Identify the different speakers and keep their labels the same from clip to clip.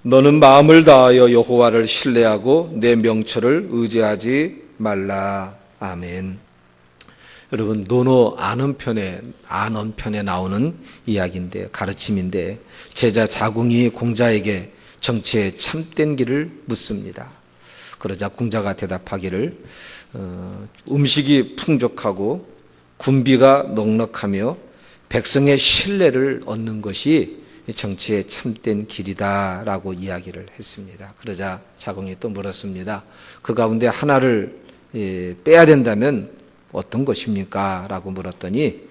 Speaker 1: 너는 마음을 다하여 여호와를 신뢰하고 내 명철을 의지하지 말라. 아멘. 여러분, 노노 안언편에 나오는 이야기인데, 가르침인데, 제자 자궁이 공자에게 정치의 참된 길을 묻습니다. 그러자 공자가 대답하기를 음식이 풍족하고 군비가 넉넉하며 백성의 신뢰를 얻는 것이 정치의 참된 길이다라고 이야기를 했습니다. 그러자 자궁이 또 물었습니다. 그 가운데 하나를 빼야 된다면 어떤 것입니까? 라고 물었더니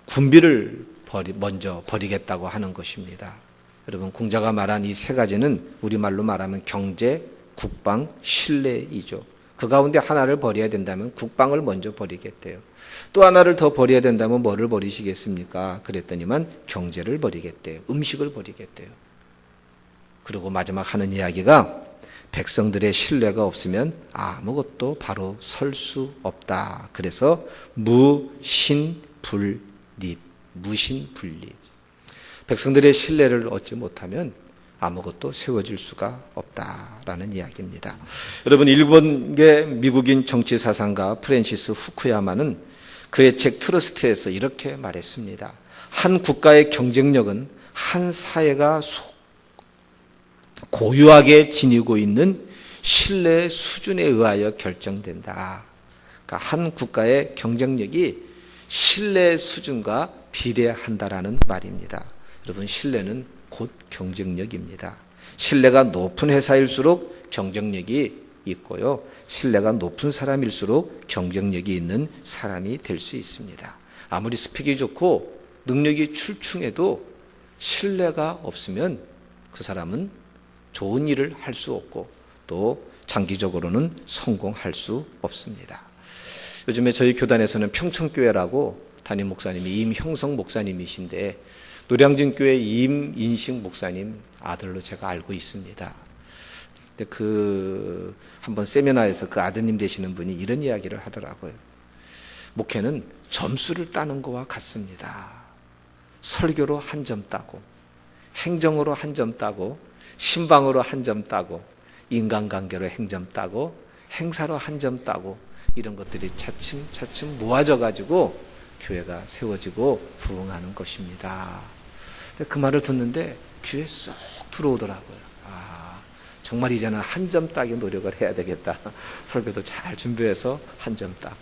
Speaker 1: 군비를 먼저 버리겠다고 하는 것입니다. 여러분, 공자가 말한 이 세 가지는 우리말로 말하면 경제, 국방, 신뢰이죠. 그 가운데 하나를 버려야 된다면 국방을 먼저 버리겠대요. 또 하나를 더 버려야 된다면 뭐를 버리시겠습니까? 그랬더니만 경제를 버리겠대요. 음식을 버리겠대요. 그리고 마지막 하는 이야기가 백성들의 신뢰가 없으면 아무것도 바로 설 수 없다. 그래서 무신불립. 백성들의 신뢰를 얻지 못하면 아무것도 세워질 수가 없다라는 이야기입니다. 여러분, 일본계 미국인 정치사상가 프랜시스 후쿠야마는 그의 책 트러스트에서 이렇게 말했습니다. 한 국가의 경쟁력은 한 사회가 고유하게 지니고 있는 신뢰 수준에 의하여 결정된다. 그러니까 한 국가의 경쟁력이 신뢰 수준과 비례한다라는 말입니다. 여러분, 신뢰는 곧 경쟁력입니다. 신뢰가 높은 회사일수록 경쟁력이 있고요. 신뢰가 높은 사람일수록 경쟁력이 있는 사람이 될 수 있습니다. 아무리 스펙이 좋고 능력이 출중해도 신뢰가 없으면 그 사람은 좋은 일을 할 수 없고 또 장기적으로는 성공할 수 없습니다. 요즘에 저희 교단에서는 평천교회라고 담임 목사님이 임형성 목사님이신데 노량진교회 임인식 목사님 아들로 제가 알고 있습니다. 근데 한번 세미나에서 그 아드님 되시는 분이 이런 이야기를 하더라고요. 목회는 점수를 따는 거와 같습니다. 설교로 한 점 따고, 행정으로 한 점 따고, 신방으로 한 점 따고, 인간관계로 한 점 따고, 행사로 한 점 따고, 이런 것들이 차츰차츰 모아져 가지고 교회가 세워지고 부흥하는 것입니다. 그 말을 듣는데 귀에 쏙 들어오더라고요. 정말 이제는 한 점 따기 노력을 해야 되겠다. 설교도 잘 준비해서 한 점 따고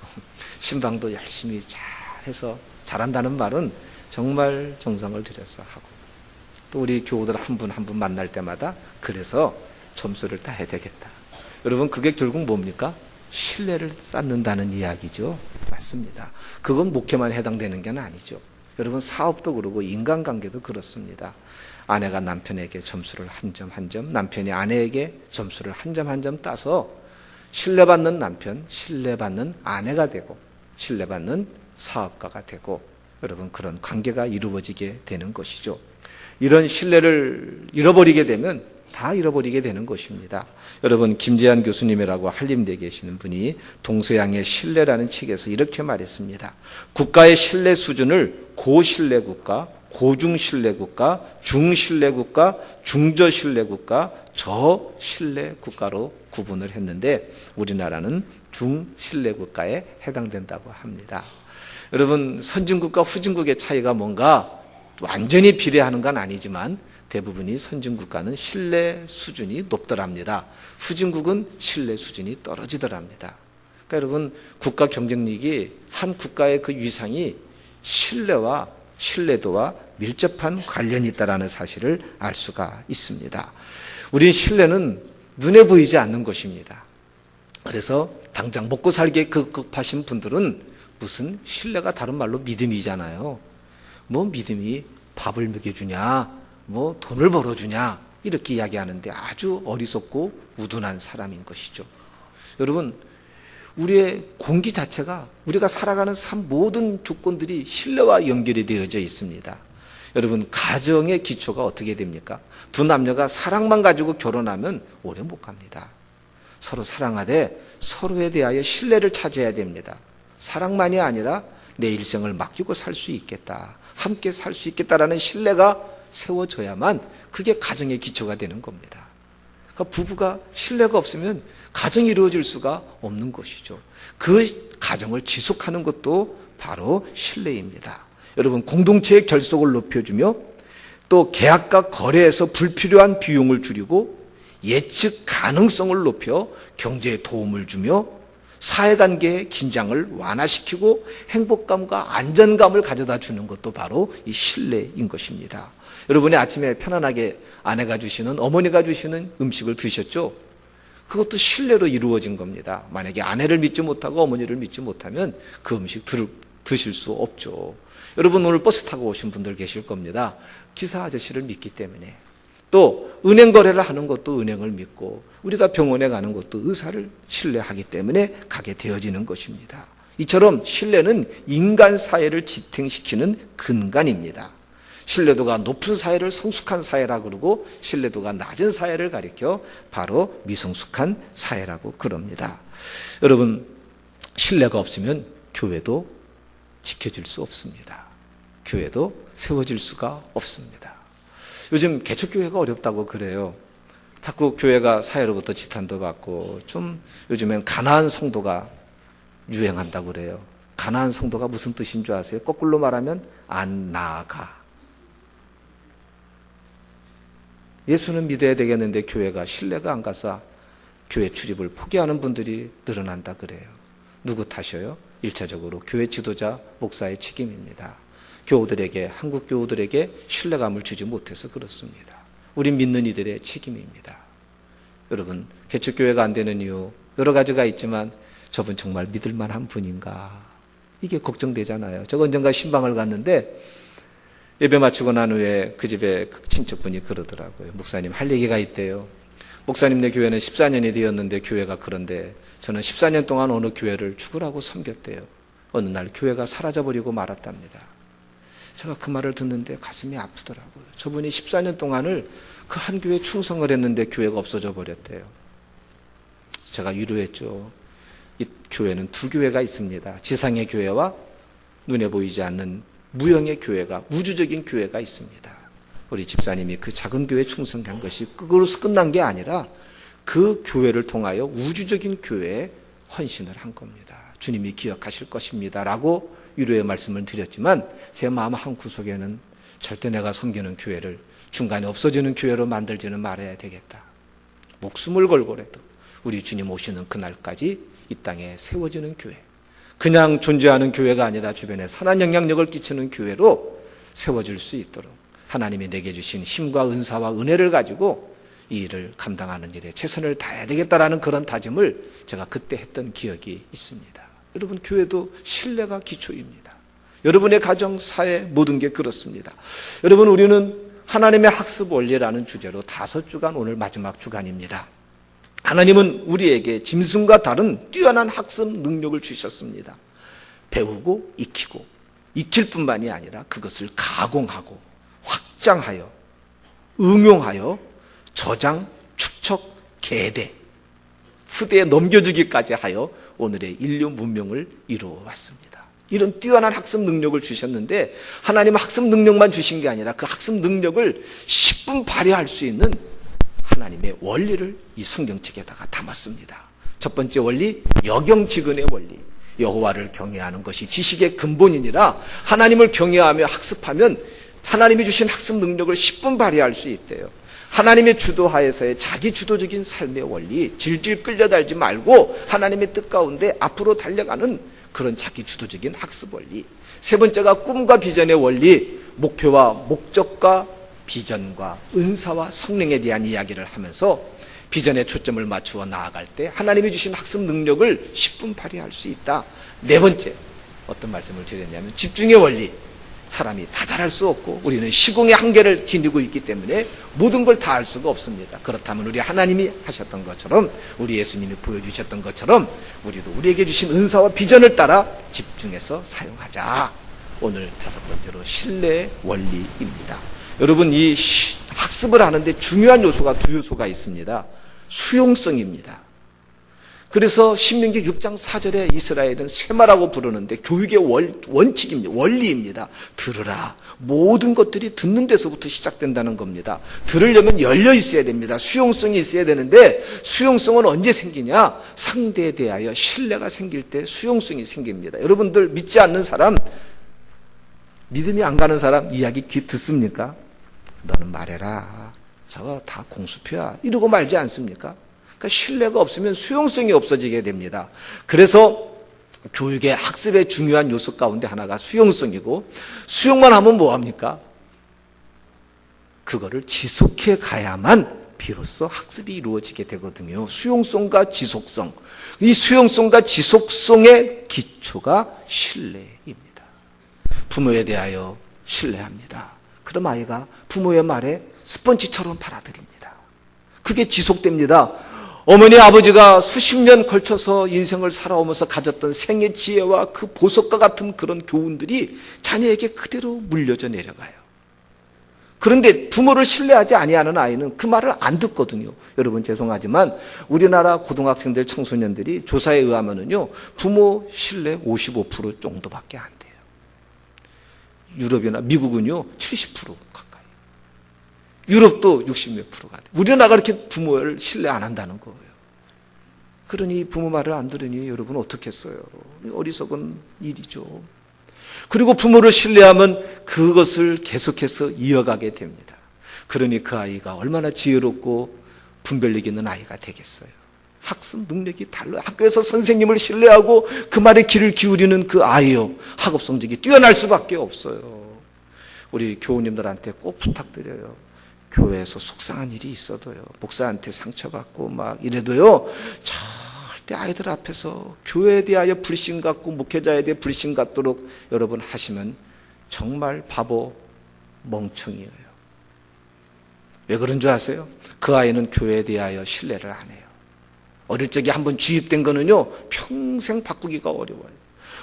Speaker 1: 신방도 열심히 잘 해서 잘한다는 말은 정말 정성을 들여서 하고 또 우리 교우들 한 분 한 분 만날 때마다 그래서 점수를 따야 되겠다. 여러분, 그게 결국 뭡니까? 신뢰를 쌓는다는 이야기죠. 맞습니다. 그건 목회만 해당되는 게 아니죠. 여러분, 사업도 그러고 인간관계도 그렇습니다. 아내가 남편에게 점수를 한 점 한 점, 남편이 아내에게 점수를 한 점 한 점 따서 신뢰받는 남편, 신뢰받는 아내가 되고 신뢰받는 사업가가 되고 여러분, 그런 관계가 이루어지게 되는 것이죠. 이런 신뢰를 잃어버리게 되면 다 잃어버리게 되는 것입니다. 여러분, 김재한 교수님이라고 한림대에 계시는 분이 동서양의 신뢰라는 책에서 이렇게 말했습니다. 국가의 신뢰 수준을 고신뢰국가, 고중신뢰국가, 중신뢰국가, 중저신뢰국가, 저신뢰국가로 구분을 했는데 우리나라는 중신뢰국가에 해당된다고 합니다. 여러분, 선진국과 후진국의 차이가 뭔가 완전히 비례하는 건 아니지만 대부분이 선진국가는 신뢰 수준이 높더랍니다. 후진국은 신뢰 수준이 떨어지더랍니다. 그러니까 여러분, 국가 경쟁력이 한 국가의 그 위상이 신뢰와 신뢰도와 밀접한 관련이 있다는 사실을 알 수가 있습니다. 우린 신뢰는 눈에 보이지 않는 것입니다. 그래서 당장 먹고 살기에 급급하신 분들은 무슨 신뢰가 다른 말로 믿음이잖아요. 뭐 믿음이 밥을 먹여주냐, 뭐 돈을 벌어주냐 이렇게 이야기하는데 아주 어리석고 우둔한 사람인 것이죠. 여러분, 우리의 공기 자체가 우리가 살아가는 삶 모든 조건들이 신뢰와 연결이 되어져 있습니다. 여러분, 가정의 기초가 어떻게 됩니까? 두 남녀가 사랑만 가지고 결혼하면 오래 못 갑니다. 서로 사랑하되 서로에 대하여 신뢰를 찾아야 됩니다. 사랑만이 아니라 내 일생을 맡기고 살 수 있겠다, 함께 살 수 있겠다라는 신뢰가 세워져야만 그게 가정의 기초가 되는 겁니다. 그러니까 부부가 신뢰가 없으면 가정이 이루어질 수가 없는 것이죠. 그 가정을 지속하는 것도 바로 신뢰입니다. 여러분, 공동체의 결속을 높여주며 또 계약과 거래에서 불필요한 비용을 줄이고 예측 가능성을 높여 경제에 도움을 주며 사회관계의 긴장을 완화시키고 행복감과 안전감을 가져다 주는 것도 바로 이 신뢰인 것입니다. 여러분이 아침에 편안하게 아내가 주시는, 어머니가 주시는 음식을 드셨죠? 그것도 신뢰로 이루어진 겁니다. 만약에 아내를 믿지 못하고 어머니를 믿지 못하면 그 음식 드실 수 없죠. 여러분, 오늘 버스 타고 오신 분들 계실 겁니다. 기사 아저씨를 믿기 때문에, 또 은행 거래를 하는 것도 은행을 믿고, 우리가 병원에 가는 것도 의사를 신뢰하기 때문에 가게 되어지는 것입니다. 이처럼 신뢰는 인간 사회를 지탱시키는 근간입니다. 신뢰도가 높은 사회를 성숙한 사회라고 그러고, 신뢰도가 낮은 사회를 가리켜 바로 미성숙한 사회라고 그럽니다. 여러분, 신뢰가 없으면 교회도 지켜질 수 없습니다. 교회도 세워질 수가 없습니다. 요즘 개척교회가 어렵다고 그래요. 자꾸 교회가 사회로부터 지탄도 받고, 좀 요즘엔 가난한 성도가 유행한다고 그래요. 가난한 성도가 무슨 뜻인 줄 아세요? 거꾸로 말하면 안 나아가. 예수는 믿어야 되겠는데 교회가 신뢰가 안 가서 교회 출입을 포기하는 분들이 늘어난다 그래요. 누구 탓이에요? 1차적으로 교회 지도자, 목사의 책임입니다. 교우들에게, 한국 교우들에게 신뢰감을 주지 못해서 그렇습니다. 우리 믿는 이들의 책임입니다. 여러분, 개척교회가 안 되는 이유 여러 가지가 있지만 저분 정말 믿을 만한 분인가? 이게 걱정되잖아요. 제가 언젠가 신방을 갔는데 예배 마치고 난 후에 그 집에 친척분이 그러더라고요. 목사님, 할 얘기가 있대요. 목사님네 교회는 14년이 되었는데 교회가 그런데 저는 14년 동안 어느 교회를 죽으라고 섬겼대요. 어느 날 교회가 사라져버리고 말았답니다. 제가 그 말을 듣는데 가슴이 아프더라고요. 저분이 14년 동안을 그 한 교회에 충성을 했는데 교회가 없어져 버렸대요. 제가 위로했죠. 이 교회는 두 교회가 있습니다. 지상의 교회와 눈에 보이지 않는 무형의 교회가, 우주적인 교회가 있습니다. 우리 집사님이 그 작은 교회에 충성한 것이 그것으로 끝난 게 아니라 그 교회를 통하여 우주적인 교회에 헌신을 한 겁니다. 주님이 기억하실 것입니다 라고 위로의 말씀을 드렸지만 제 마음 한 구석에는 절대 내가 섬기는 교회를 중간에 없어지는 교회로 만들지는 말아야 되겠다. 목숨을 걸고라도 우리 주님 오시는 그날까지 이 땅에 세워지는 교회, 그냥 존재하는 교회가 아니라 주변에 선한 영향력을 끼치는 교회로 세워질 수 있도록 하나님이 내게 주신 힘과 은사와 은혜를 가지고 이 일을 감당하는 일에 최선을 다해야 되겠다라는 그런 다짐을 제가 그때 했던 기억이 있습니다. 여러분, 교회도 신뢰가 기초입니다. 여러분의 가정, 사회, 모든 게 그렇습니다. 여러분, 우리는 하나님의 학습 원리라는 주제로 5주간, 오늘 마지막 주간입니다. 하나님은 우리에게 짐승과 다른 뛰어난 학습 능력을 주셨습니다. 배우고 익히고, 익힐 뿐만이 아니라 그것을 가공하고 확장하여 응용하여 저장, 축적, 계대, 후대에 넘겨주기까지 하여 오늘의 인류 문명을 이루어 왔습니다. 이런 뛰어난 학습 능력을 주셨는데 하나님은 학습 능력만 주신 게 아니라 그 학습 능력을 10분 발휘할 수 있는 하나님의 원리를 이 성경책에다가 담았습니다. 첫 번째 원리, 여경지근의 원리. 여호와를 경외하는 것이 지식의 근본이니라 하나님을 경외하며 학습하면 하나님이 주신 학습 능력을 10분 발휘할 수 있대요. 하나님의 주도하에서의 자기 주도적인 삶의 원리, 질질 끌려달지 말고 하나님의 뜻 가운데 앞으로 달려가는 그런 자기 주도적인 학습 원리. 세 번째가 꿈과 비전의 원리, 목표와 목적과 비전과 은사와 성령에 대한 이야기를 하면서 비전에 초점을 맞추어 나아갈 때 하나님이 주신 학습 능력을 10분 발휘할 수 있다. 네 번째, 어떤 말씀을 드렸냐면 집중의 원리. 사람이 다 잘할 수 없고 우리는 시공의 한계를 지니고 있기 때문에 모든 걸 다 할 수가 없습니다. 그렇다면 우리 하나님이 하셨던 것처럼, 우리 예수님이 보여주셨던 것처럼 우리도 우리에게 주신 은사와 비전을 따라 집중해서 사용하자. 오늘 5번째로 신뢰의 원리입니다. 여러분, 이 학습을 하는데 중요한 요소가 2요소가 있습니다. 수용성입니다. 그래서 신명기 6장 4절에 이스라엘은 쇠마라고 부르는데 교육의 원칙입니다. 원리입니다. 들으라. 모든 것들이 듣는 데서부터 시작된다는 겁니다. 들으려면 열려 있어야 됩니다. 수용성이 있어야 되는데 수용성은 언제 생기냐? 상대에 대하여 신뢰가 생길 때 수용성이 생깁니다. 여러분들 믿지 않는 사람, 믿음이 안 가는 사람 이야기 귀 듣습니까? 너는 말해라. 저거 다 공수표야. 이러고 말지 않습니까? 그러니까 신뢰가 없으면 수용성이 없어지게 됩니다. 그래서 교육의 학습의 중요한 요소 가운데 하나가 수용성이고, 수용만 하면 뭐합니까? 그거를 지속해 가야만 비로소 학습이 이루어지게 되거든요. 수용성과 지속성. 이 수용성과 지속성의 기초가 신뢰입니다. 부모에 대하여 신뢰합니다. 그럼 아이가 부모의 말에 스펀지처럼 받아들입니다. 그게 지속됩니다. 어머니 아버지가 수십 년 걸쳐서 인생을 살아오면서 가졌던 생의 지혜와 그 보석과 같은 그런 교훈들이 자녀에게 그대로 물려져 내려가요. 그런데 부모를 신뢰하지 아니하는 아이는 그 말을 안 듣거든요. 여러분 죄송하지만 우리나라 고등학생들 청소년들이 조사에 의하면은요 부모 신뢰 55% 정도밖에 안 돼요. 유럽이나 미국은요 70% 가까이. 유럽도 60몇 %가 돼요. 우리나라가 이렇게 부모를 신뢰 안 한다는 거예요. 그러니 부모 말을 안 들으니 여러분 어떻겠어요? 어리석은 일이죠. 그리고 부모를 신뢰하면 그것을 계속해서 이어가게 됩니다. 그러니 그 아이가 얼마나 지혜롭고 분별력 있는 아이가 되겠어요. 학습 능력이 달라요. 학교에서 선생님을 신뢰하고 그 말에 귀를 기울이는 그 아이요. 학업 성적이 뛰어날 수밖에 없어요. 우리 교우님들한테 꼭 부탁드려요. 교회에서 속상한 일이 있어도요, 목사한테 상처받고 막 이래도요, 절대 아이들 앞에서 교회에 대하여 불신 갖고 목회자에 대해 불신 갖도록 여러분 하시면 정말 바보 멍청이에요. 왜 그런 줄 아세요? 그 아이는 교회에 대하여 신뢰를 안 해요. 어릴 적에 한번 주입된 거는요 평생 바꾸기가 어려워요.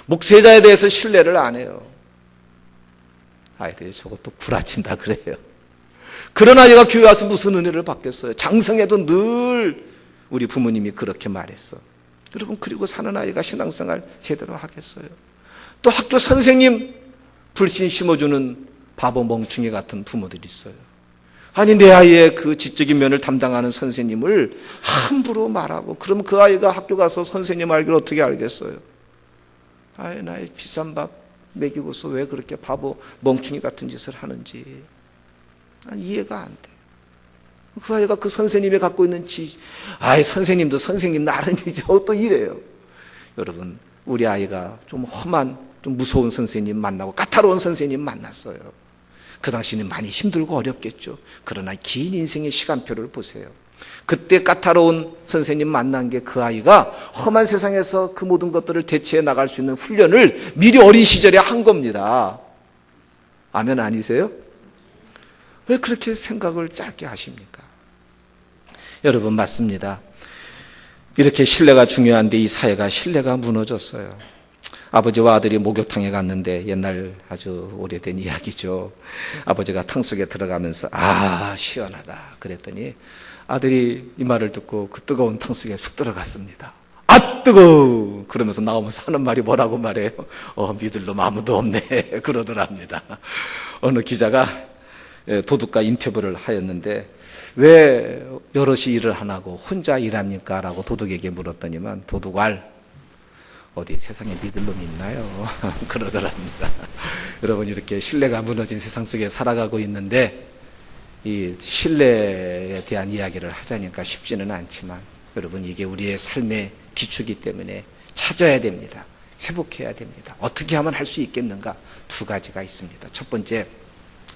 Speaker 1: 목회자에 대해서 신뢰를 안 해요. 아이들이 저것도 구라친다 그래요. 그런 아이가 교회 와서 무슨 은혜를 받겠어요? 장성해도 늘 우리 부모님이 그렇게 말했어. 여러분 그리고 사는 아이가 신앙생활 제대로 하겠어요? 또 학교 선생님 불신 심어주는 바보 멍충이 같은 부모들이 있어요. 아니 내 아이의 그 지적인 면을 담당하는 선생님을 함부로 말하고, 그럼 그 아이가 학교 가서 선생님 알기를 어떻게 알겠어요? 아이 나의 비싼 밥 먹이고서 왜 그렇게 바보 멍충이 같은 짓을 하는지 이해가 안 돼. 그 아이가 그 선생님이 갖고 있는 아이 선생님도 선생님 나름이죠. 또 이래요. 여러분 우리 아이가 좀 험한 좀 무서운 선생님 만나고 까다로운 선생님 만났어요. 그 당시는 많이 힘들고 어렵겠죠. 그러나 긴 인생의 시간표를 보세요. 그때 까다로운 선생님 만난 게 그 아이가 험한 세상에서 그 모든 것들을 대체해 나갈 수 있는 훈련을 미리 어린 시절에 한 겁니다. 아멘 아니세요? 왜 그렇게 생각을 짧게 하십니까? 여러분 맞습니다. 이렇게 신뢰가 중요한데 이 사회가 신뢰가 무너졌어요. 아버지와 아들이 목욕탕에 갔는데, 옛날 아주 오래된 이야기죠. 아버지가 탕 속에 들어가면서 시원하다 그랬더니 아들이 이 말을 듣고 그 뜨거운 탕 속에 쑥 들어갔습니다. 뜨거워 그러면서 나오면서 하는 말이 뭐라고 말해요? 믿을 놈 아무도 없네 그러더랍니다. 어느 기자가 도둑과 인터뷰를 하였는데 왜 여럿이 일을 안 하고 혼자 일합니까? 라고 도둑에게 물었더니만 도둑알 어디 세상에 믿을 놈이 있나요? 그러더랍니다. 여러분 이렇게 신뢰가 무너진 세상 속에 살아가고 있는데 이 신뢰에 대한 이야기를 하자니까 쉽지는 않지만 여러분 이게 우리의 삶의 기초이기 때문에 찾아야 됩니다. 회복해야 됩니다. 어떻게 하면 할 수 있겠는가? 두 가지가 있습니다. 첫 번째,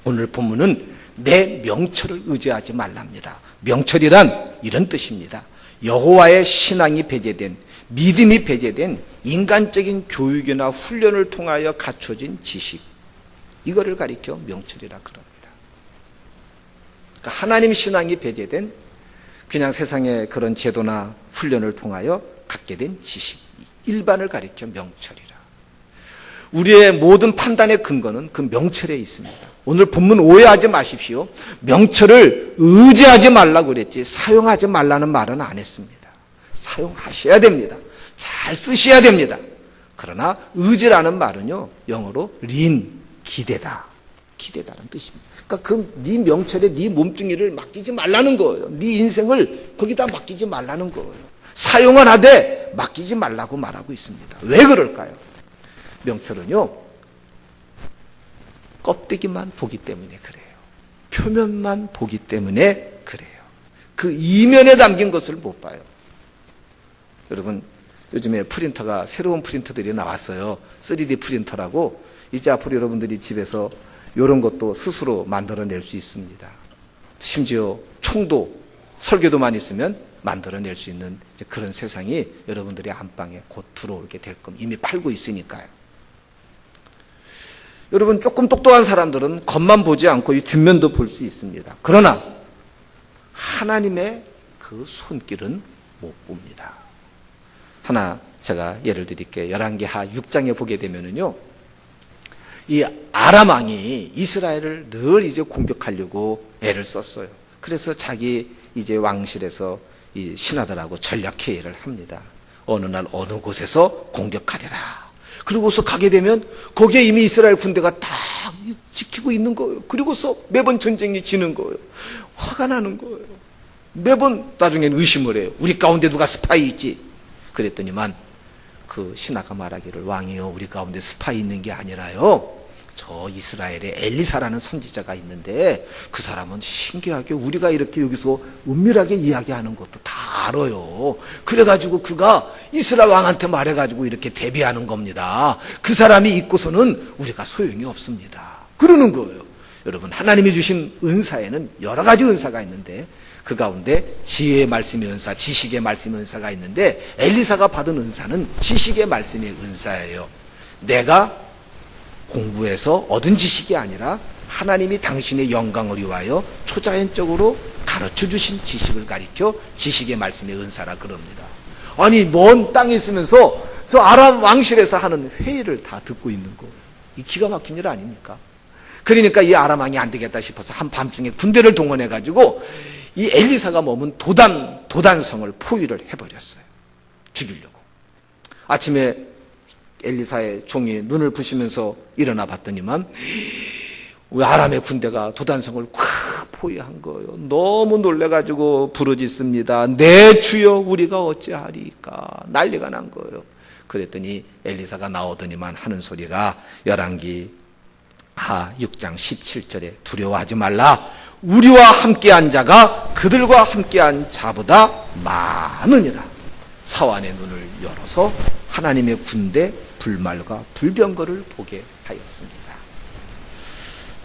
Speaker 1: 오늘 본문은 내 명철을 의지하지 말랍니다. 명철이란 이런 뜻입니다. 여호와의 신앙이 배제된, 믿음이 배제된 인간적인 교육이나 훈련을 통하여 갖춰진 지식, 이거를 가리켜 명철이라 그럽니다. 그러니까 하나님 신앙이 배제된 그냥 세상의 그런 제도나 훈련을 통하여 갖게 된 지식, 일반을 가리켜 명철이라. 우리의 모든 판단의 근거는 그 명철에 있습니다. 오늘 본문 오해하지 마십시오. 명철을 의지하지 말라고 그랬지 사용하지 말라는 말은 안 했습니다. 사용하셔야 됩니다. 잘 쓰셔야 됩니다. 그러나 의지라는 말은요, 영어로 린, 기대다. 기대다는 뜻입니다. 그러니까 네 명철에 네 몸뚱이를 맡기지 말라는 거예요. 네 인생을 거기다 맡기지 말라는 거예요. 사용은 하되 맡기지 말라고 말하고 있습니다. 왜 그럴까요? 명철은요, 껍데기만 보기 때문에 그래요. 표면만 보기 때문에 그래요. 그 이면에 담긴 것을 못 봐요. 여러분, 요즘에 프린터가 새로운 프린터들이 나왔어요. 3D 프린터라고. 이제 앞으로 여러분들이 집에서 이런 것도 스스로 만들어낼 수 있습니다. 심지어 총도, 설계도만 있으면 만들어낼 수 있는 그런 세상이 여러분들의 안방에 곧 들어오게 될 겁니다. 이미 팔고 있으니까요. 여러분, 조금 똑똑한 사람들은 겉만 보지 않고 이 뒷면도 볼 수 있습니다. 그러나 하나님의 그 손길은 못 봅니다. 하나 제가 예를 드릴게요. 열왕기하 6장에 보게 되면은요, 이 아람 왕이 이스라엘을 늘 이제 공격하려고 애를 썼어요. 그래서 자기 이제 왕실에서 이 신하들하고 전략 회의를 합니다. 어느 날 어느 곳에서 공격하리라. 그리고서 가게 되면 거기에 이미 이스라엘 군대가 다 지키고 있는 거예요. 그리고서 매번 전쟁이 지는 거예요. 화가 나는 거예요. 매번 나중에는 의심을 해요. 우리 가운데 누가 스파이 있지? 그랬더니만 그 신하가 말하기를, 왕이요, 우리 가운데 스파이 있는 게 아니라요, 저 이스라엘에 엘리사라는 선지자가 있는데 그 사람은 신기하게 우리가 이렇게 여기서 은밀하게 이야기하는 것도 다 알아요. 그래가지고 그가 이스라엘 왕한테 말해가지고 이렇게 대비하는 겁니다. 그 사람이 있고서는 우리가 소용이 없습니다. 그러는 거예요. 여러분, 하나님이 주신 은사에는 여러 가지 은사가 있는데 그 가운데 지혜의 말씀의 은사, 지식의 말씀의 은사가 있는데 엘리사가 받은 은사는 지식의 말씀의 은사예요. 내가 공부해서 얻은 지식이 아니라 하나님이 당신의 영광을 위하여 초자연적으로 가르쳐 주신 지식을 가리켜 지식의 말씀의 은사라 그럽니다. 아니, 먼 땅에 있으면서 저 아람 왕실에서 하는 회의를 다 듣고 있는 거, 이 기가 막힌 일 아닙니까? 그러니까 이 아람 왕이 안 되겠다 싶어서 한밤중에 군대를 동원해 가지고 이 엘리사가 머문 도단성을 포위를 해버렸어요. 죽이려고. 아침에 엘리사의 종이 눈을 부시면서 일어나 봤더니만 아람의 군대가 도단성을 콱 포위한 거예요. 너무 놀래가지고 부르짖습니다. 내 주여, 우리가 어찌하리까. 난리가 난 거예요. 그랬더니 엘리사가 나오더니만 하는 소리가 열왕기 하 6장 17절에 두려워하지 말라. 우리와 함께한 자가 그들과 함께한 자보다 많으니라. 사환의 눈을 열어서 하나님의 군대 불말과 불병거를 보게 하였습니다.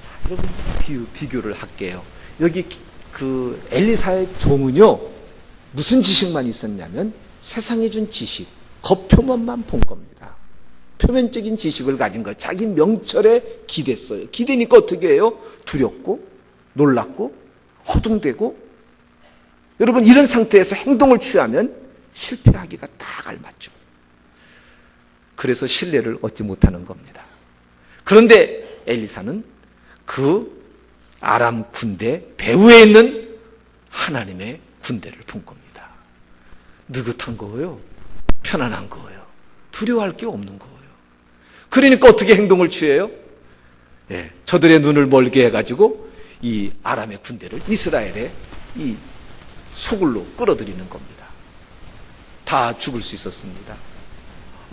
Speaker 1: 자, 여러분, 비교를 할게요. 여기 그 엘리사의 종은요, 무슨 지식만 있었냐면 세상에 준 지식, 겉표면만 본 겁니다. 표면적인 지식을 가진 거, 자기 명철에 기댔어요. 기대니까 어떻게 해요? 두렵고 놀랍고 허둥대고. 여러분, 이런 상태에서 행동을 취하면 실패하기가 딱 알맞죠. 그래서 신뢰를 얻지 못하는 겁니다. 그런데 엘리사는 그 아람 군대 배후에 있는 하나님의 군대를 본 겁니다. 느긋한 거예요. 편안한 거예요. 두려워할 게 없는 거예요. 그러니까 어떻게 행동을 취해요? 예, 저들의 눈을 멀게 해가지고 이 아람의 군대를 이스라엘의 이 소굴로 끌어들이는 겁니다. 다 죽을 수 있었습니다.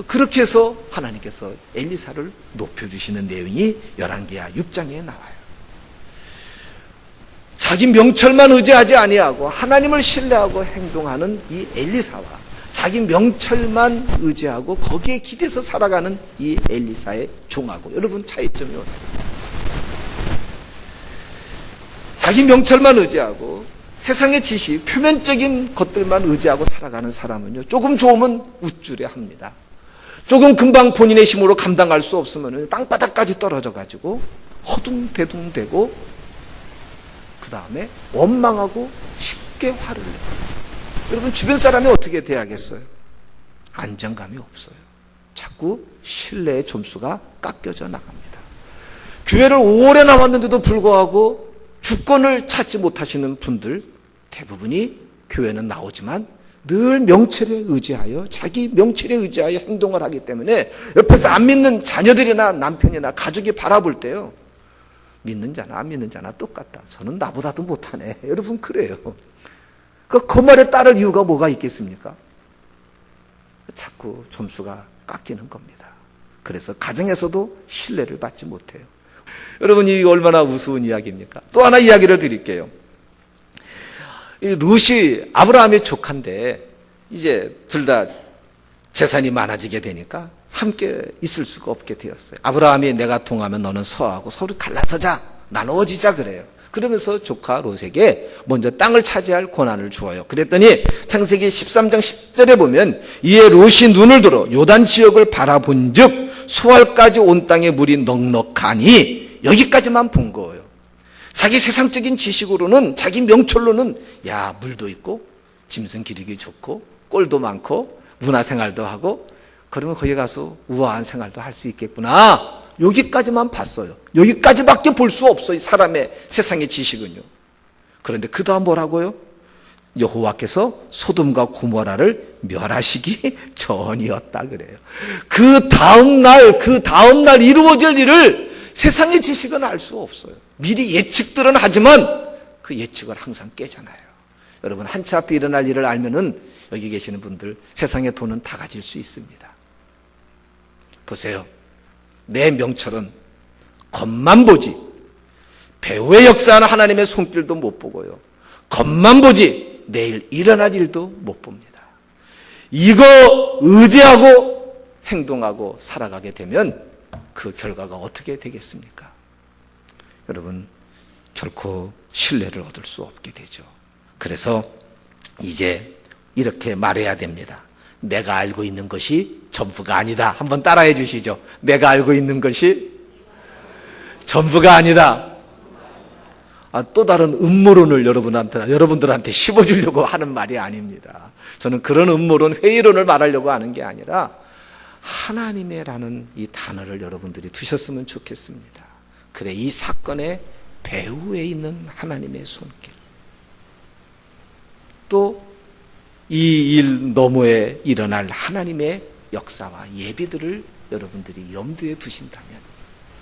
Speaker 1: 그렇게 해서 하나님께서 엘리사를 높여주시는 내용이 열왕기하 6장에 나와요. 자기 명철만 의지하지 아니하고 하나님을 신뢰하고 행동하는 이 엘리사와 자기 명철만 의지하고 거기에 기대서 살아가는 이 엘리사의 종하고 여러분 차이점이 어디예요? 자기 명철만 의지하고 세상의 지식, 표면적인 것들만 의지하고 살아가는 사람은요, 조금 좋으면 우쭐해합니다. 조금 금방 본인의 힘으로 감당할 수 없으면 땅바닥까지 떨어져가지고 허둥대둥대고 그 다음에 원망하고 쉽게 화를 내요. 여러분, 주변 사람이 어떻게 대하겠어요? 안정감이 없어요. 자꾸 신뢰의 점수가 깎여져 나갑니다. 교회를 오래 나왔는데도 불구하고 주권을 찾지 못하시는 분들 대부분이 교회는 나오지만 늘 명철에 의지하여 자기 명철에 의지하여 행동을 하기 때문에 옆에서 안 믿는 자녀들이나 남편이나 가족이 바라볼 때요, 믿는 자나 안 믿는 자나 똑같다. 저는 나보다도 못하네. 여러분 그래요. 그 말에 따를 이유가 뭐가 있겠습니까? 자꾸 점수가 깎이는 겁니다. 그래서 가정에서도 신뢰를 받지 못해요. 여러분 이 얼마나 우스운 이야기입니까? 또 하나 이야기를 드릴게요. 이 룻이 아브라함의 조카인데 이제 둘 다 재산이 많아지게 되니까 함께 있을 수가 없게 되었어요. 아브라함이 내가 통하면 너는 서하고 서로 갈라서자, 나누어지자 그래요. 그러면서 조카 롯에게 먼저 땅을 차지할 권한을 주어요. 그랬더니 창세기 13장 10절에 보면 이에 롯이 눈을 들어 요단 지역을 바라본 즉 소알까지 온 땅에 물이 넉넉하니, 여기까지만 본 거예요. 자기 세상적인 지식으로는, 자기 명철로는 야 물도 있고 짐승 기르기 좋고 꼴도 많고 문화생활도 하고 그러면 거기 가서 우아한 생활도 할 수 있겠구나, 여기까지만 봤어요. 여기까지밖에 볼 수 없어요, 사람의 세상의 지식은요. 그런데 그 다음 뭐라고요? 여호와께서 소돔과 고모라를 멸하시기 전이었다 그래요. 그 다음 날 이루어질 일을 세상의 지식은 알 수 없어요. 미리 예측들은 하지만 그 예측을 항상 깨잖아요. 여러분 한치 앞에 일어날 일을 알면은 여기 계시는 분들 세상의 돈은 다 가질 수 있습니다. 보세요. 내 명철은 겉만 보지 배후의 역사하는 하나님의 손길도 못 보고요, 겉만 보지 내일 일어날 일도 못 봅니다. 이거 의지하고 행동하고 살아가게 되면 그 결과가 어떻게 되겠습니까? 여러분 결코 신뢰를 얻을 수 없게 되죠. 그래서 이제 이렇게 말해야 됩니다. 내가 알고 있는 것이 전부가 아니다. 한번 따라해 주시죠. 내가 알고 있는 것이 전부가 아니다. 또 다른 음모론을 여러분들한테 씹어주려고 하는 말이 아닙니다. 저는 그런 음모론, 회의론을 말하려고 하는 게 아니라 하나님의라는 이 단어를 여러분들이 두셨으면 좋겠습니다. 그래, 이 사건의 배후에 있는 하나님의 손길, 또 이 일 너머에 일어날 하나님의 역사와 예비들을 여러분들이 염두에 두신다면,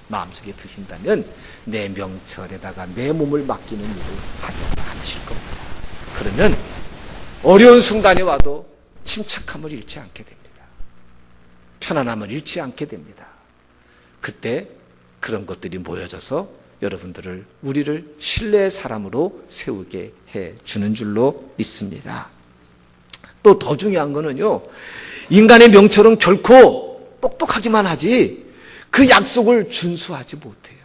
Speaker 1: 마음속에 두신다면 내 명철에다가 내 몸을 맡기는 일을 하지 않으실 겁니다. 그러면 어려운 순간이 와도 침착함을 잃지 않게 됩니다. 편안함을 잃지 않게 됩니다. 그때 그런 것들이 모여져서 여러분들을, 우리를 신뢰의 사람으로 세우게 해주는 줄로 믿습니다. 또 더 중요한 거는요, 인간의 명철은 결코 똑똑하기만 하지 그 약속을 준수하지 못해요.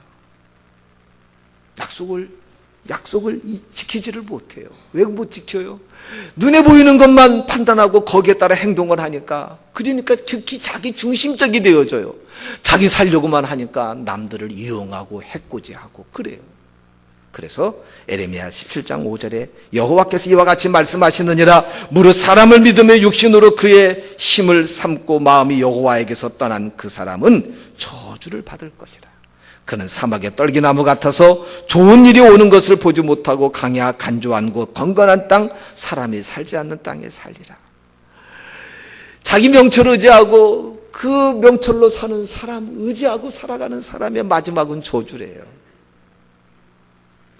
Speaker 1: 약속을 지키지를 못해요. 왜 못 지켜요? 눈에 보이는 것만 판단하고 거기에 따라 행동을 하니까, 그러니까 극히 자기 중심적이 되어져요. 자기 살려고만 하니까 남들을 이용하고 해코지하고 그래요. 그래서 에레미야 17장 5절에 여호와께서 이와 같이 말씀하시느니라, 무릇 사람을 믿으며 육신으로 그의 힘을 삼고 마음이 여호와에게서 떠난 그 사람은 저주를 받을 것이라. 그는 사막의 떨기나무 같아서 좋은 일이 오는 것을 보지 못하고 강야 간조한 곳 건건한 땅, 사람이 살지 않는 땅에 살리라. 자기 명철을 의지하고 그 명철로 사는 사람, 의지하고 살아가는 사람의 마지막은 저주래요.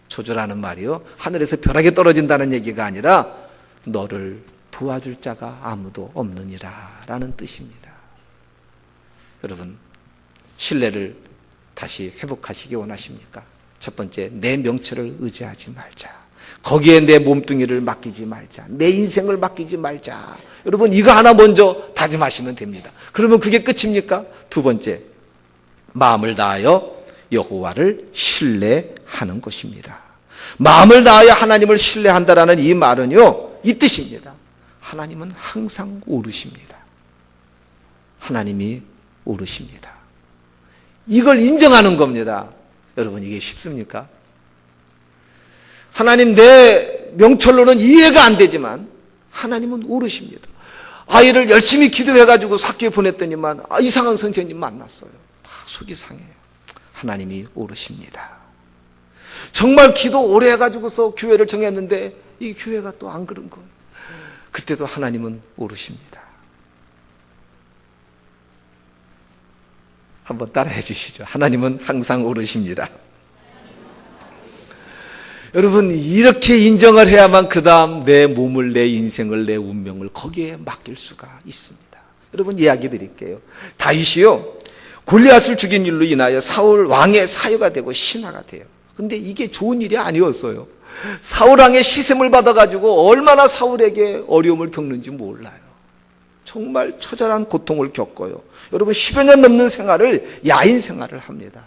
Speaker 1: 저주라는 말이요, 하늘에서 벼락이 떨어진다는 얘기가 아니라 너를 도와줄 자가 아무도 없느니라 라는 뜻입니다. 여러분 신뢰를 다시 회복하시기 원하십니까? 첫 번째, 내 명철을 의지하지 말자. 거기에 내 몸뚱이를 맡기지 말자. 내 인생을 맡기지 말자. 여러분 이거 하나 먼저 다짐하시면 됩니다. 그러면 그게 끝입니까? 두 번째, 마음을 다하여 여호와를 신뢰하는 것입니다. 마음을 다하여 하나님을 신뢰한다라는 이 말은요, 이 뜻입니다. 하나님은 항상 오르십니다. 하나님이 오르십니다. 이걸 인정하는 겁니다. 여러분 이게 쉽습니까? 하나님, 내 명철로는 이해가 안 되지만 하나님은 오르십니다. 아이를 열심히 기도해가지고 학교에 보냈더니만 이상한 선생님 만났어요. 다 속이 상해요. 하나님이 오르십니다. 정말 기도 오래 해가지고서 교회를 정했는데 이 교회가 또 안 그런 거예요. 그때도 하나님은 오르십니다. 한번 따라해 주시죠. 하나님은 항상 오르십니다. 여러분, 이렇게 인정을 해야만 그 다음 내 몸을, 내 인생을, 내 운명을 거기에 맡길 수가 있습니다. 여러분, 이야기 드릴게요. 다윗이요, 골리앗을 죽인 일로 인하여 사울 왕의 사유가 되고 신하가 돼요. 근데 이게 좋은 일이 아니었어요. 사울 왕의 시샘을 받아가지고 얼마나 사울에게 어려움을 겪는지 몰라요. 정말 처절한 고통을 겪어요. 여러분, 10여 년 넘는 생활을, 야인 생활을 합니다.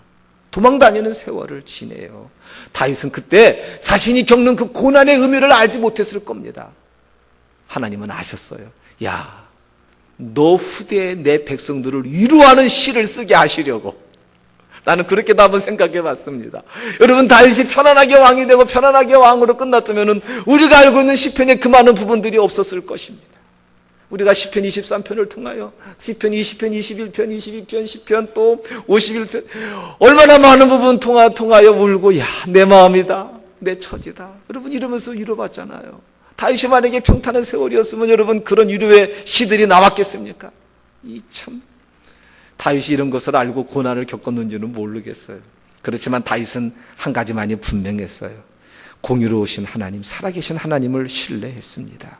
Speaker 1: 도망다니는 세월을 지내요. 다윗은 그때 자신이 겪는 그 고난의 의미를 알지 못했을 겁니다. 하나님은 아셨어요. 야, 너 후대에 내 백성들을 위로하는 시를 쓰게 하시려고. 나는 그렇게도 한번 생각해 봤습니다. 여러분, 다윗이 편안하게 왕이 되고 편안하게 왕으로 끝났다면 우리가 알고 있는 시편의 그 많은 부분들이 없었을 것입니다. 우리가 시편 23편을 통하여 시편 20편, 21편, 22편, 10편, 또 51편 얼마나 많은 부분 통하여 울고, 야, 내 마음이다, 내 처지다, 여러분 이러면서 위로받잖아요. 다윗이 만약에 평탄한 세월이었으면 여러분 그런 위로의 시들이 나왔겠습니까? 참 다윗이 이런 것을 알고 고난을 겪었는지는 모르겠어요. 그렇지만 다윗은 한 가지만이 분명했어요. 공의로우신 하나님, 살아계신 하나님을 신뢰했습니다.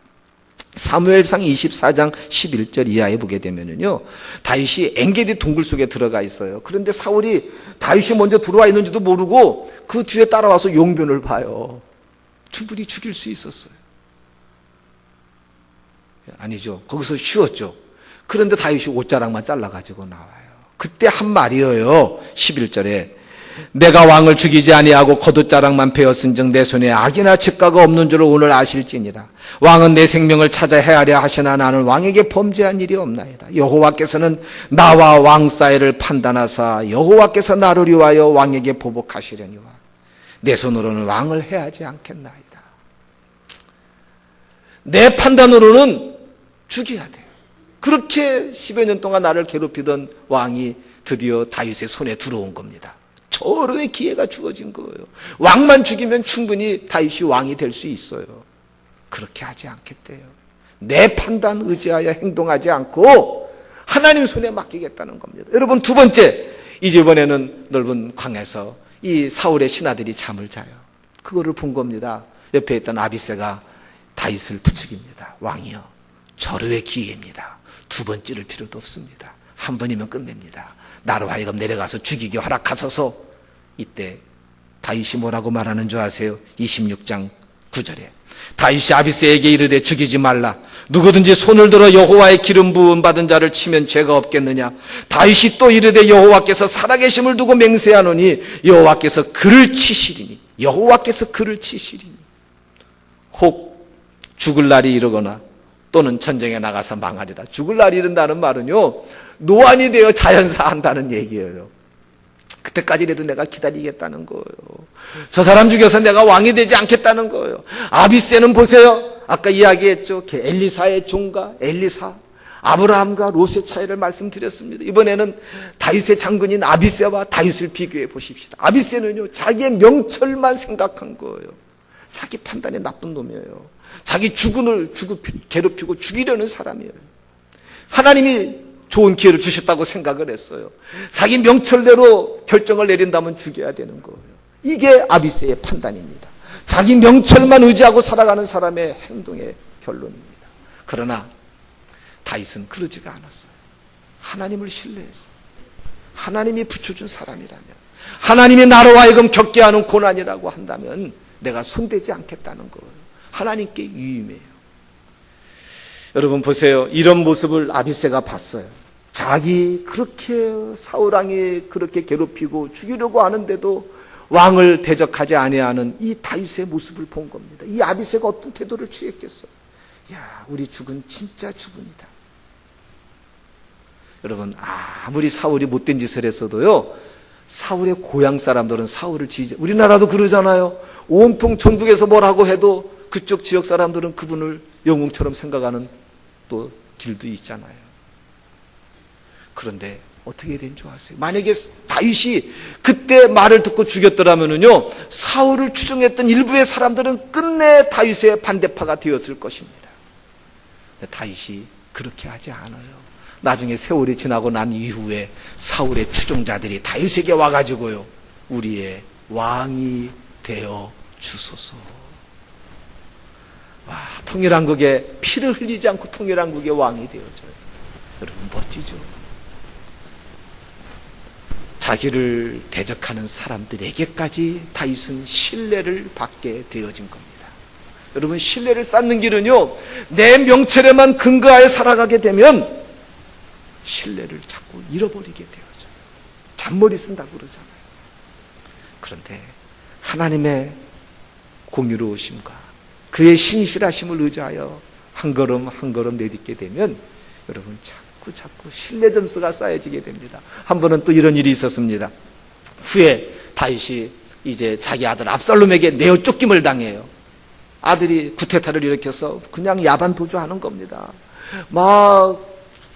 Speaker 1: 사무엘상 24장 11절 이하에 보게 되면요, 다윗이 엥게디 동굴 속에 들어가 있어요. 그런데 사울이 다윗이 먼저 들어와 있는지도 모르고 그 뒤에 따라와서 용변을 봐요. 충분히 죽일 수 있었어요. 아니죠. 거기서 쉬었죠. 그런데 다윗이 옷자락만 잘라가지고 나와요. 그때 한 말이에요. 11절에 내가 왕을 죽이지 아니하고 겉옷자락만 베었은즉 내 손에 악이나 책가가 없는 줄을 오늘 아실지니라. 왕은 내 생명을 찾아 헤아려 하시나 나는 왕에게 범죄한 일이 없나이다. 여호와께서는 나와 왕 사이를 판단하사 여호와께서 나를 위하여 왕에게 보복하시려니와 내 손으로는 왕을 해하지 않겠나이다. 내 판단으로는 죽여야 돼요. 그렇게 10여 년 동안 나를 괴롭히던 왕이 드디어 다윗의 손에 들어온 겁니다. 절호의 기회가 주어진 거예요. 왕만 죽이면 충분히 다윗이 왕이 될 수 있어요. 그렇게 하지 않겠대요. 내 판단 의지하여 행동하지 않고 하나님 손에 맡기겠다는 겁니다. 여러분, 두 번째, 이번에는 넓은 광야에서 이 사울의 신하들이 잠을 자요. 그거를 본 겁니다. 옆에 있던 아비새가 다윗을 부추깁니다. 왕이요, 절호의 기회입니다. 두 번 찌를 필요도 없습니다. 한 번이면 끝냅니다. 나로 하여금 내려가서 죽이게 허락하소서. 이때 다윗이 뭐라고 말하는 줄 아세요? 26장 9절에 다윗이 아비새에게 이르되 죽이지 말라. 누구든지 손을 들어 여호와의 기름 부음 받은 자를 치면 죄가 없겠느냐. 다윗이 또 이르되 여호와께서 살아계심을 두고 맹세하노니 여호와께서 그를 치시리니. 여호와께서 그를 치시리니. 혹 죽을 날이 이르거나 또는 전쟁에 나가서 망하리라. 죽을 날이 이른다는 말은요, 노안이 되어 자연사한다는 얘기예요. 그때까지라도 내가 기다리겠다는 거예요. 저 사람 죽여서 내가 왕이 되지 않겠다는 거예요. 아비새는 보세요. 아까 이야기했죠. 엘리사의 종과 엘리사, 아브라함과 롯의 차이를 말씀드렸습니다. 이번에는 다윗의 장군인 아비새와 다윗을 비교해 보십시다. 아비새는요, 자기의 명철만 생각한 거예요. 자기 판단이 나쁜 놈이에요. 자기 주군을 괴롭히고 죽이려는 사람이에요. 하나님이 좋은 기회를 주셨다고 생각을 했어요. 자기 명철대로 결정을 내린다면 죽여야 되는 거예요. 이게 아비새의 판단입니다. 자기 명철만 의지하고 살아가는 사람의 행동의 결론입니다. 그러나 다윗은 그러지가 않았어요. 하나님을 신뢰했어요. 하나님이 붙여준 사람이라면, 하나님이 나로 하여금 겪게 하는 고난이라고 한다면 내가 손대지 않겠다는 거예요. 하나님께 유임해요. 여러분 보세요. 이런 모습을 아비새가 봤어요. 자기 그렇게 사울왕이 그렇게 괴롭히고 죽이려고 하는데도 왕을 대적하지 아니하는 이 다윗의 모습을 본 겁니다. 이 아비새가 어떤 태도를 취했겠어요? 야, 우리 죽은 진짜 죽은이다. 여러분, 아무리 사울이 못된 짓을 했어도요, 사울의 고향 사람들은 사울을 지지, 우리나라도 그러잖아요. 온통 전국에서 뭐라고 해도 그쪽 지역 사람들은 그분을 영웅처럼 생각하는 또 길도 있잖아요. 그런데 어떻게 된 줄 아세요? 만약에 다윗이 그때 말을 듣고 죽였더라면요, 사울을 추종했던 일부의 사람들은 끝내 다윗의 반대파가 되었을 것입니다. 다윗이 그렇게 하지 않아요. 나중에 세월이 지나고 난 이후에 사울의 추종자들이 다윗에게 와가지고요, 우리의 왕이 되어 주소서. 와, 통일한국에 피를 흘리지 않고 통일한국의 왕이 되어줘요. 여러분 멋지죠? 자기를 대적하는 사람들에게까지 다윗은 신뢰를 받게 되어진 겁니다. 여러분, 신뢰를 쌓는 길은요, 내 명철에만 근거하여 살아가게 되면 신뢰를 자꾸 잃어버리게 되어져요. 잔머리 쓴다고 그러잖아요. 그런데 하나님의 공유로우심과 그의 신실하심을 의지하여 한 걸음 한 걸음 내딛게 되면 여러분 자꾸 신뢰 점수가 쌓여지게 됩니다. 한 번은 또 이런 일이 있었습니다. 후에 다윗이 이제 자기 아들 압살롬에게 내어 쫓김을 당해요. 아들이 구테타를 일으켜서 그냥 야반 도주하는 겁니다. 막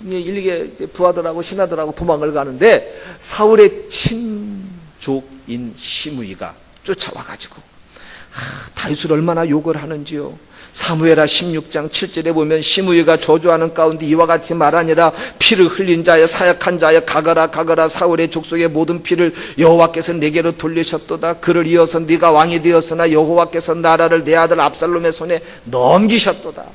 Speaker 1: 일리게 부하들하고 신하들하고 도망을 가는데 사울의 친족인 시므이가 쫓아와가지고 다윗을 얼마나 욕을 하는지요. 사무엘하 16장 7절에 보면 시므이가 저주하는 가운데 이와 같이 말하니라. 피를 흘린 자여 사역한 자여 가거라 사울의 족속의 모든 피를 여호와께서 내게로 돌리셨도다. 그를 이어서 네가 왕이 되었으나 여호와께서 나라를 내 아들 압살롬의 손에 넘기셨도다.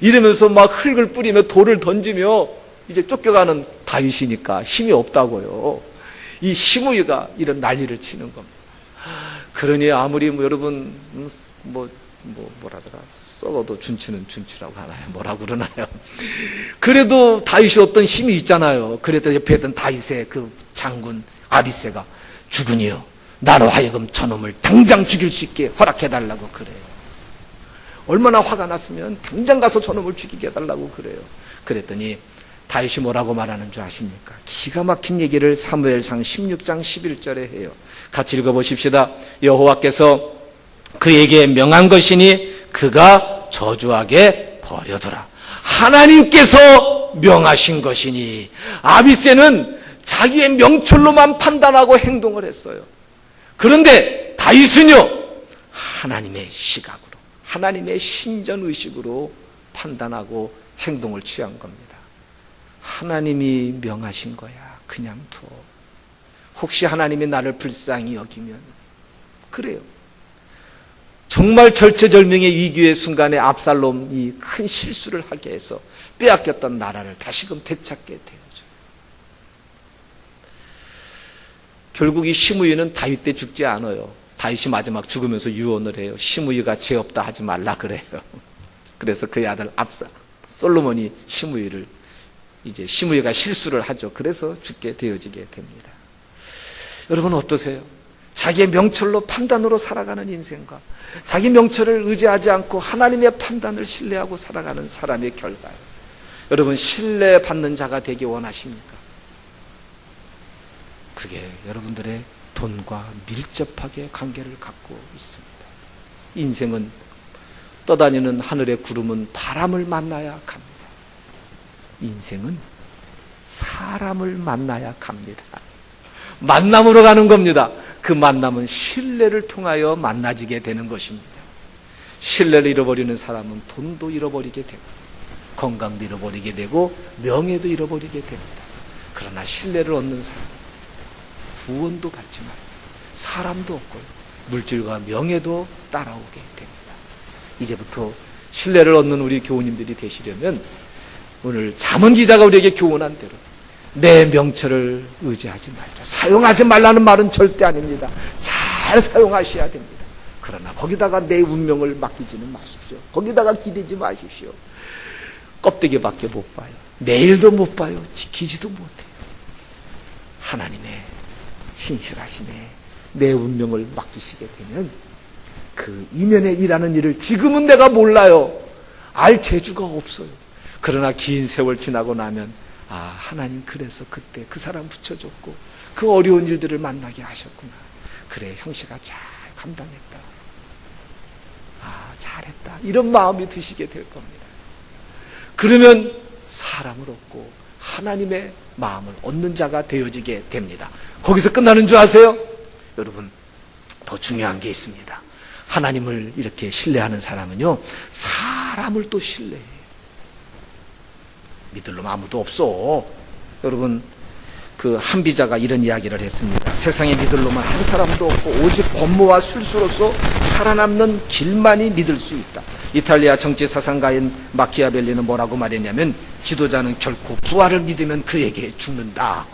Speaker 1: 이러면서 막 흙을 뿌리며 돌을 던지며 이제 쫓겨가는 다윗이니까 힘이 없다고요. 이 시므이가 이런 난리를 치는 겁니다. 그러니 아무리 여러분 뭐라더라, 썩어도 준치는 준치라고 하나요? 뭐라고 그러나요? 그래도 다윗이 어떤 힘이 있잖아요. 그래도 옆에 있던 다윗의 그 장군 아비새가 주군이여, 나로 하여금 저놈을 당장 죽일 수 있게 허락해달라고 그래요. 얼마나 화가 났으면 당장 가서 저놈을 죽이게 해달라고 그래요. 그랬더니 다윗이 뭐라고 말하는 줄 아십니까? 기가 막힌 얘기를 사무엘상 16장 11절에 해요. 같이 읽어보십시다. 여호와께서 그에게 명한 것이니 그가 저주하게 버려두라. 하나님께서 명하신 것이니. 아비새는 자기의 명철로만 판단하고 행동을 했어요. 그런데 다윗은요, 하나님의 시각으로, 하나님의 신전의식으로 판단하고 행동을 취한 겁니다. 하나님이 명하신 거야, 그냥 둬. 혹시 하나님이 나를 불쌍히 여기면. 그래요. 정말 절체절명의 위기의 순간에 압살롬이 큰 실수를 하게 해서 빼앗겼던 나라를 다시금 되찾게 되어져요. 결국 이 시므이는 다윗 때 죽지 않아요. 다윗이 마지막 죽으면서 유언을 해요. 시므이가 죄 없다 하지 말라 그래요. 그래서 그의 아들 솔로몬이 시므이가 실수를 하죠. 그래서 죽게 되어지게 됩니다. 여러분 어떠세요? 자기의 명철로 판단으로 살아가는 인생과 자기 명철을 의지하지 않고 하나님의 판단을 신뢰하고 살아가는 사람의 결과예요. 여러분 신뢰받는 자가 되기 원하십니까? 그게 여러분들의 돈과 밀접하게 관계를 갖고 있습니다. 인생은 떠다니는 하늘의 구름은 바람을 만나야 갑니다. 인생은 사람을 만나야 갑니다. 만남으로 가는 겁니다. 그 만남은 신뢰를 통하여 만나지게 되는 것입니다. 신뢰를 잃어버리는 사람은 돈도 잃어버리게 되고 건강도 잃어버리게 되고 명예도 잃어버리게 됩니다. 그러나 신뢰를 얻는 사람은 구원도 받지만 사람도 없고요, 물질과 명예도 따라오게 됩니다. 이제부터 신뢰를 얻는 우리 교우님들이 되시려면 오늘 잠언 기자가 우리에게 교훈한 대로 내 명철을 의지하지 말자. 사용하지 말라는 말은 절대 아닙니다. 잘 사용하셔야 됩니다. 그러나 거기다가 내 운명을 맡기지는 마십시오. 거기다가 기대지 마십시오. 껍데기밖에 못 봐요. 내일도 못 봐요. 지키지도 못해요. 하나님의 신실하시네 내 운명을 맡기시게 되면 그 이면에 일하는 일을 지금은 내가 몰라요. 알 재주가 없어요. 그러나 긴 세월 지나고 나면 하나님 그래서 그때 그 사람 붙여줬고 그 어려운 일들을 만나게 하셨구나. 그래 형씨가 잘 감당했다. 잘했다. 이런 마음이 드시게 될 겁니다. 그러면 사람을 얻고 하나님의 마음을 얻는 자가 되어지게 됩니다. 거기서 끝나는 줄 아세요? 여러분 더 중요한 게 있습니다. 하나님을 이렇게 신뢰하는 사람은요, 사람을 또 신뢰해요. 믿을 놈 아무도 없어. 여러분, 그 한비자가 이런 이야기를 했습니다. 세상에 믿을 놈은 한 사람도 없고 오직 권모와 술수로서 살아남는 길만이 믿을 수 있다. 이탈리아 정치 사상가인 마키아벨리는 뭐라고 말했냐면, 지도자는 결코 부활을 믿으면 그에게 죽는다.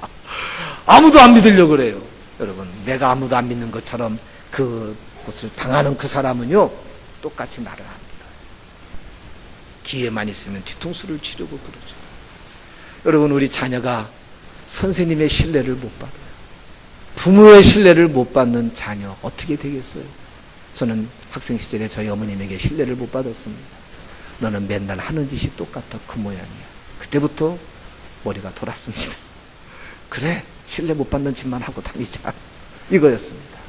Speaker 1: 아무도 안 믿으려고 그래요. 여러분, 내가 아무도 안 믿는 것처럼 그것을 당하는 그 사람은요, 똑같이 말을 합니다. 기회만 있으면 뒤통수를 치르고 그러죠. 여러분, 우리 자녀가 선생님의 신뢰를 못 받아요. 부모의 신뢰를 못 받는 자녀 어떻게 되겠어요? 저는 학생 시절에 저희 어머님에게 신뢰를 못 받았습니다. 너는 맨날 하는 짓이 똑같아, 그 모양이야. 그때부터 머리가 돌았습니다. 그래, 신뢰 못 받는 짓만 하고 다니자, 이거였습니다.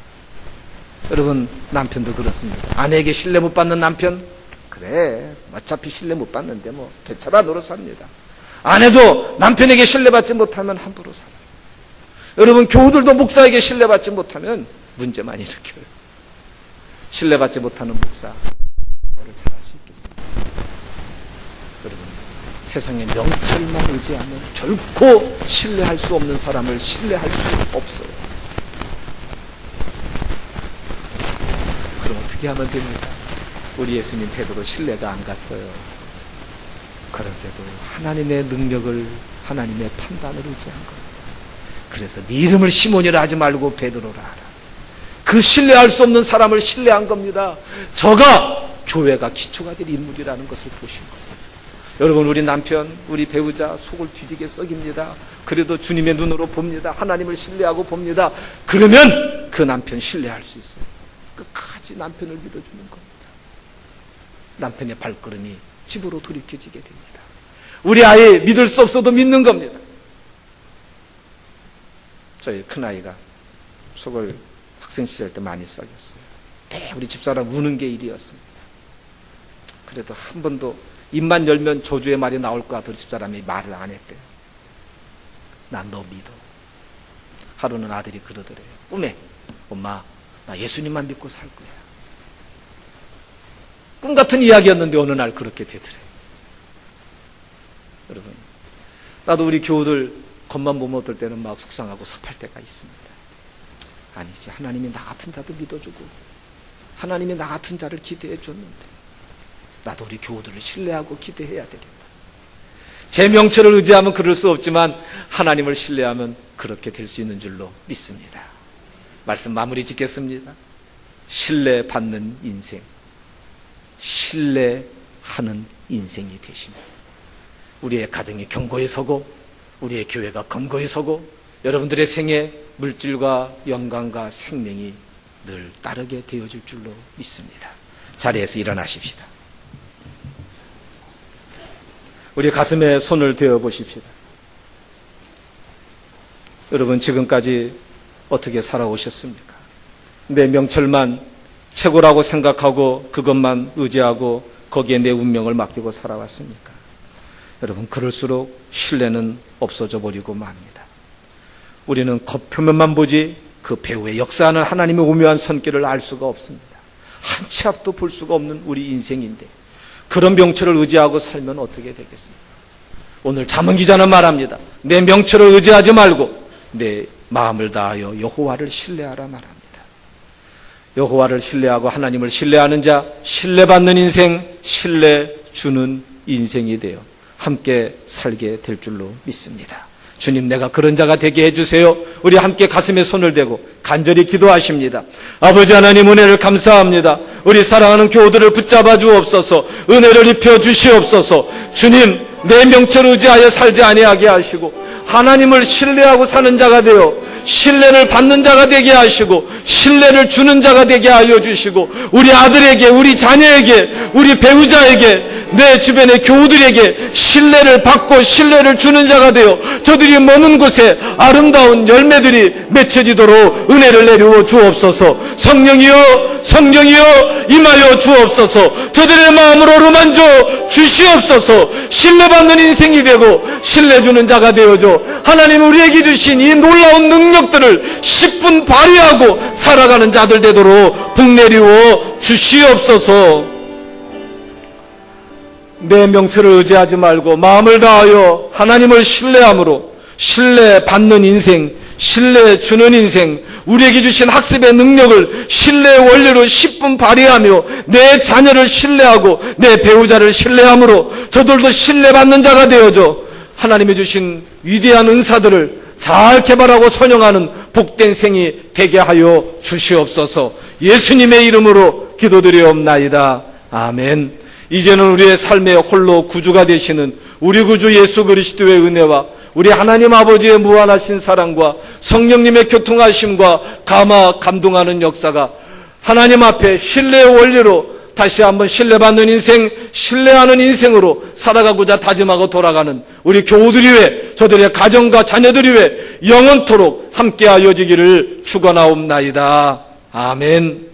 Speaker 1: 여러분, 남편도 그렇습니다. 아내에게 신뢰 못 받는 남편, 그래, 어차피 신뢰 못 받는데 뭐 개차반 노릇 합니다. 아내도 남편에게 신뢰받지 못하면 함부로 살아요. 여러분, 교우들도 목사에게 신뢰받지 못하면 문제만 일으켜요. 신뢰받지 못하는 목사, 뭐를 잘할 수 있겠습니까? 여러분, 세상에 명철만 의지하면 결코 신뢰할 수 없는 사람을 신뢰할 수 없어요. 그럼 어떻게 하면 됩니까? 우리 예수님 태도로 신뢰가 안 갔어요. 그럴 때도 하나님의 능력을, 하나님의 판단을 의지한 거예요. 그래서 네 이름을 시몬이라 하지 말고 베드로라 하라. 그 신뢰할 수 없는 사람을 신뢰한 겁니다. 저가 교회가 기초가 될 인물이라는 것을 보신 거예요. 여러분, 우리 남편, 우리 배우자 속을 뒤지게 썩입니다. 그래도 주님의 눈으로 봅니다. 하나님을 신뢰하고 봅니다. 그러면 그 남편 신뢰할 수 있어요. 끝까지 남편을 믿어주는 겁니다. 남편의 발걸음이 집으로 돌이켜지게 됩니다. 우리 아이 믿을 수 없어도 믿는 겁니다. 저희 큰아이가 속을 학생 시절 때 많이 썩였어요. 우리 집사람 우는 게 일이었습니다. 그래도 한 번도 입만 열면 저주의 말이 나올 것 같아 우리 집사람이 말을 안 했대요. 난 너 믿어. 하루는 아들이 그러더래요. 꿈에, 엄마, 나 예수님만 믿고 살 거야. 꿈 같은 이야기였는데 어느 날 그렇게 되더래요. 여러분, 나도 우리 교우들 겉만 보면 어떨 때는 막 속상하고 섭할 때가 있습니다. 아니지, 하나님이 나 같은 자도 믿어주고 하나님이 나 같은 자를 기대해 줬는데 나도 우리 교우들을 신뢰하고 기대해야 되겠다. 제 명철을 의지하면 그럴 수 없지만 하나님을 신뢰하면 그렇게 될 수 있는 줄로 믿습니다. 말씀 마무리 짓겠습니다. 신뢰받는 인생, 신뢰하는 인생이 되십니다. 우리의 가정이 견고히 서고 우리의 교회가 견고히 서고 여러분들의 생에 물질과 영광과 생명이 늘 따르게 되어질 줄로 믿습니다. 자리에서 일어나십시다. 우리 가슴에 손을 대어 보십시다. 여러분, 지금까지 어떻게 살아오셨습니까? 내 명철만 최고라고 생각하고 그것만 의지하고 거기에 내 운명을 맡기고 살아왔습니까? 여러분, 그럴수록 신뢰는 없어져 버리고 맙니다. 우리는 겉표면만 보지 그 배후에 역사하는 하나님의 오묘한 손길을 알 수가 없습니다. 한 치 앞도 볼 수가 없는 우리 인생인데 그런 명철을 의지하고 살면 어떻게 되겠습니까? 오늘 잠언 기자는 말합니다. 내 명철을 의지하지 말고 내 마음을 다하여 여호와를 신뢰하라 말합니다. 여호와를 신뢰하고 하나님을 신뢰하는 자, 신뢰받는 인생, 신뢰 주는 인생이 되어 함께 살게 될 줄로 믿습니다. 주님, 내가 그런 자가 되게 해주세요. 우리 함께 가슴에 손을 대고 간절히 기도하십니다. 아버지 하나님, 은혜를 감사합니다. 우리 사랑하는 교우들을 붙잡아 주옵소서. 은혜를 입혀 주시옵소서. 주님, 내 명철을 의지하여 살지 아니하게 하시고 하나님을 신뢰하고 사는 자가 되어 신뢰를 받는 자가 되게 하시고 신뢰를 주는 자가 되게 하여 주시고 우리 아들에게, 우리 자녀에게, 우리 배우자에게, 내 주변의 교우들에게 신뢰를 받고 신뢰를 주는 자가 되어 저들이 머문 곳에 아름다운 열매들이 맺혀지도록 은혜를 내려 주옵소서. 성령이여, 성령이여 임하여 주옵소서. 저들의 마음으로 어루만져 주시옵소서. 신뢰받는 인생이 되고 신뢰 주는 자가 되어줘 하나님 우리에게 주신 이 놀라운 능력들을 10분 발휘하고 살아가는 자들 되도록 복 내리워 주시옵소서. 내 명철을 의지하지 말고 마음을 다하여 하나님을 신뢰함으로 신뢰받는 인생, 신뢰 주는 인생, 우리에게 주신 학습의 능력을 신뢰의 원리로 10분 발휘하며 내 자녀를 신뢰하고 내 배우자를 신뢰함으로 저들도 신뢰받는 자가 되어져 하나님이 주신 위대한 은사들을 잘 개발하고 선용하는 복된 생이 되게 하여 주시옵소서. 예수님의 이름으로 기도드리옵나이다. 아멘. 이제는 우리의 삶의 홀로 구주가 되시는 우리 구주 예수 그리스도의 은혜와 우리 하나님 아버지의 무한하신 사랑과 성령님의 교통하심과 감동하는 역사가 하나님 앞에 신뢰의 원리로 다시 한번 신뢰받는 인생, 신뢰하는 인생으로 살아가고자 다짐하고 돌아가는 우리 교우들이 위해 저들의 가정과 자녀들이 위해 영원토록 함께하여지기를 축원하옵나이다. 아멘.